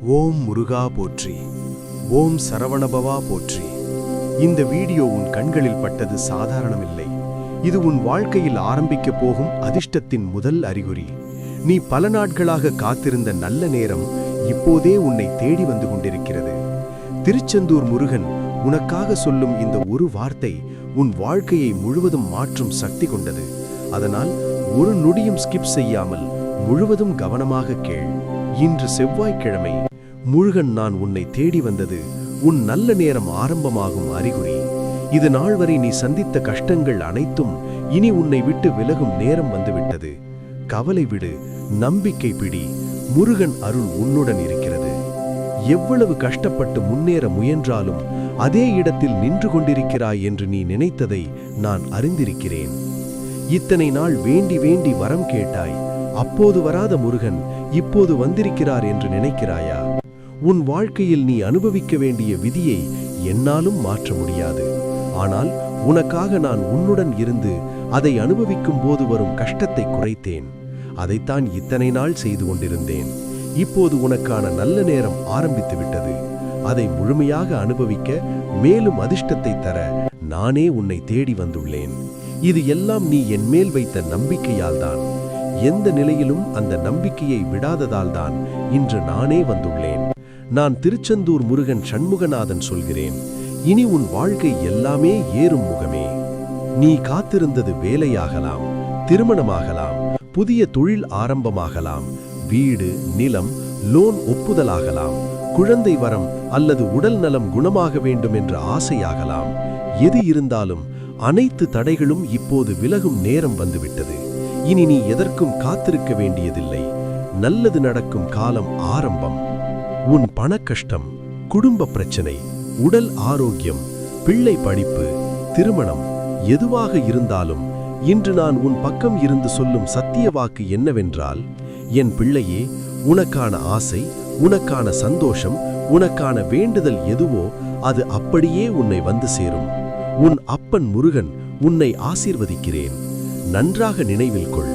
ஓம் முருகா போற்றி. ஓம் சரவணபவா போற்றி. இந்த வீடியோ உன் கண்களில் பட்டது சாதாரணமில்லை. இது உன் வாழ்க்கையில் ஆரம்பிக்கப் போகும் அதிர்ஷ்டத்தின் முதல் அறிகுறி. நீ பல நாட்களாக காத்திருந்த நல்ல நேரம் இப்போதே உன்னை தேடி வந்து கொண்டிருக்கிறது. திருச்செந்தூர் முருகன் உனக்காக சொல்லும் இந்த ஒரு வார்த்தை உன் வாழ்க்கையை முழுவதும் மாற்றும் சக்தி கொண்டது. அதனால் ஒரு நொடியும் ஸ்கிப் செய்யாமல் முழுவதும் கவனமாக கேள். இன்று செவ்வாய்க்கிழமை. முருகன் நான் உன்னை தேடி வந்தது உன் நல்ல நேரம் ஆரம்பமாகும் அறிகுறி. இது நாள் வரை நீ சந்தித்த கஷ்டங்கள் அனைத்தும் இனி உன்னை விட்டு விலகும் நேரம் வந்துவிட்டது. கவலை விடு, நம்பிக்கை பிடி. முருகன் அருள் உன்னுடன் இருக்கிறது. எவ்வளவு கஷ்டப்பட்டு முன்னேற முயன்றாலும் அதே இடத்தில் நின்று கொண்டிருக்கிறாய் என்று நீ நினைத்ததை நான் அறிந்திருக்கிறேன். இத்தனை நாள் வேண்டி வேண்டி வரம் கேட்டாய். அப்போது வராத முருகன் இப்போது வந்திருக்கிறார் என்று நினைக்கிறாயா? உன் வாழ்க்கையில் நீ அனுபவிக்க வேண்டிய விதியை என்னாலும் மாற்ற முடியாது. ஆனால் உனக்காக நான் உன்னுடன் இருந்து அதை அனுபவிக்கும் போது வரும் கஷ்டத்தை குறைத்தேன். அதைத்தான் இத்தனை நாள் செய்து கொண்டிருந்தேன். இப்போது உனக்கான நல்ல நேரம் ஆரம்பித்து விட்டது. அதை முழுமையாக அனுபவிக்க, மேலும் அதிர்ஷ்டத்தை தர நானே உன்னை தேடி வந்துள்ளேன். இது எல்லாம் நீ என் மேல் வைத்த நம்பிக்கையால் தான். எந்த நிலையிலும் அந்த நம்பிக்கையை விடாததால் தான் இன்று நானே வந்துள்ளேன். நான் திருச்செந்தூர் முருகன் சண்முகநாதன் சொல்கிறேன். இனி உன் வாழ்க்கை எல்லாமே ஏறும் முகமே. நீ காத்திருந்தது வேலையாகலாம், திருமணமாகலாம், புதிய தொழில் ஆரம்பமாகலாம், வீடு, நிலம், லோன் ஒப்புதலாகலாம், குழந்தை வரம் அல்லது உடல் நலம் குணமாக வேண்டும் என்ற ஆசையாகலாம். எது இருந்தாலும் அனைத்து தடைகளும் இப்போது விலகும் நேரம் வந்துவிட்டது. இனி நீ எதற்கும் காத்திருக்க வேண்டியதில்லை. நல்லது நடக்கும் காலம் ஆரம்பம். உன் பண கஷ்டம், குடும்ப பிரச்சனை, உடல் ஆரோக்கியம், பிள்ளை படிப்பு, திருமணம் எதுவாக இருந்தாலும் இன்று நான் உன் பக்கம் இருந்து சொல்லும் சத்திய வாக்கு என்னவென்றால், என் பிள்ளையே, உனக்கான ஆசை, உனக்கான சந்தோஷம், உனக்கான வேண்டுதல் எதுவோ அது அப்படியே உன்னை வந்து சேரும். உன் அப்பன் முருகன் உன்னை ஆசீர்வதிக்கிறேன். நன்றாக நினைவில் கொள்.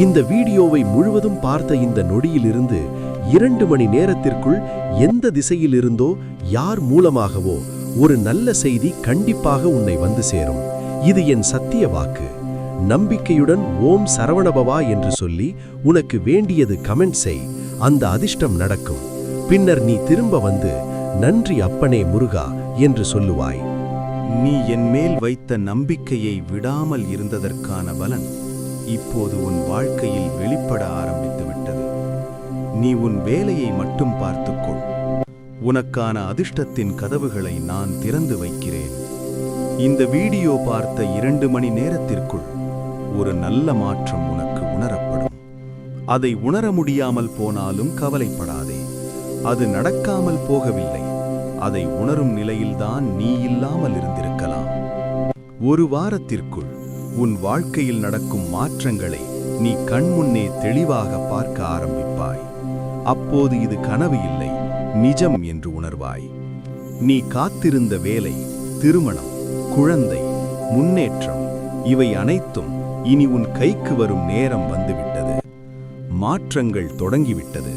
இந்த வீடியோவை முழுவதும் பார்த்த இந்த நொடியிலிருந்து 2 மணி நேரத்திற்குள் எந்த திசையிலிருந்தோ யார் மூலமாகவோ ஒரு நல்ல செய்தி கண்டிப்பாக உன்னை வந்து சேரும். இது என் சத்திய வாக்கு. நம்பிக்கையுடன் ஓம் சரவணபவா என்று சொல்லி உனக்கு வேண்டியது கமெண்ட் செய். அந்த அதிர்ஷ்டம் நடக்கும். பின்னர் நீ திரும்ப வந்து நன்றி அப்பனே முருகா என்று சொல்லுவாய். நீ என் மேல் வைத்த நம்பிக்கையை விடாமல் இருந்ததற்கான பலன் இப்போது உன் வாழ்க்கையில் வெளிப்பட ஆரம்பித்து விட்டது. நீ உன் வேலையை மட்டும் பார்த்துக்கொள். உனக்கான அதிர்ஷ்டத்தின் கதவுகளை நான் திறந்து வைக்கிறேன். இந்த வீடியோ பார்த்த 2 மணி நேரத்திற்குள் ஒரு நல்ல மாற்றம் உனக்கு உணரப்படும். அதை உணர முடியாமல் போனாலும் கவலைப்படாதே. அது நடக்காமல் போகவில்லை. அதை உணரும் நிலையில்தான் நீ இல்லாமல் இருந்திருக்கலாம். ஒரு வாரத்திற்குள் உன் வாழ்க்கையில் நடக்கும் மாற்றங்களை நீ கண்முன்னே தெளிவாக பார்க்க ஆரம்பிப்பாய். அப்போது இது கனவு இல்லை, நிஜம் என்று உணர்வாய். நீ காத்திருந்த வேலை, திருமணம், குழந்தை, முன்னேற்றம் இவை அனைத்தும் இனி உன் கைக்கு வரும் நேரம் வந்துவிட்டது. மாற்றங்கள் தொடங்கிவிட்டது.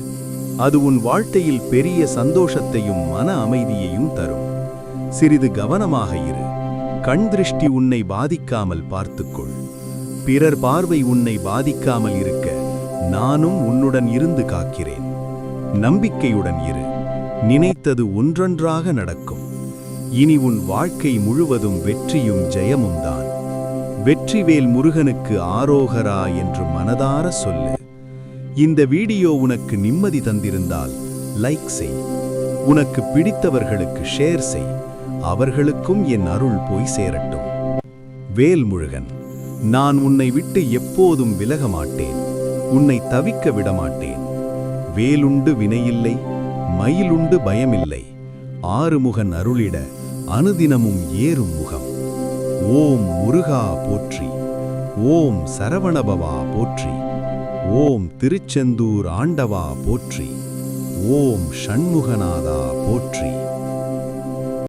அது உன் வாழ்க்கையில் பெரிய சந்தோஷத்தையும் மன அமைதியையும் தரும். சிறிது கவனமாக இரு. கண் திருஷ்டி உன்னை பாதிக்காமல் பார்த்துக்கொள். பிறர் பார்வை உன்னை பாதிக்காமல் இருக்க நானும் உன்னுடன் இருந்து காக்கிறேன். நம்பிக்கையுடன் இரு. நினைத்தது ஒன்றொன்றாக நடக்கும். இனி உன் வாழ்க்கை முழுவதும் வெற்றியும் ஜெயமும் தான். வெற்றிவேல் முருகனுக்கு ஆரோகரா என்று மனதார சொல்லு. இந்த வீடியோ உனக்கு நிம்மதி தந்திருந்தால் லைக் செய். உனக்கு பிடித்தவர்களுக்கு ஷேர் செய். அவர்களுக்கும் என் அருள் போய் சேரட்டும். வேல் முருகன், நான் உன்னை விட்டு எப்போதும் விலக மாட்டேன். உன்னை தவிக்க விடமாட்டேன். வேலுண்டு வினையில்லை, மயிலுண்டு பயமில்லை. ஆறுமுகன் அருளிட அனுதினமும் ஏறும் முகம். ஓம் முருகா போற்றி. ஓம் சரவணபவா போற்றி. ஓம் திருச்செந்தூர் ஆண்டவா போற்றி. ஓம் ஷண்முகநாதா போற்றி.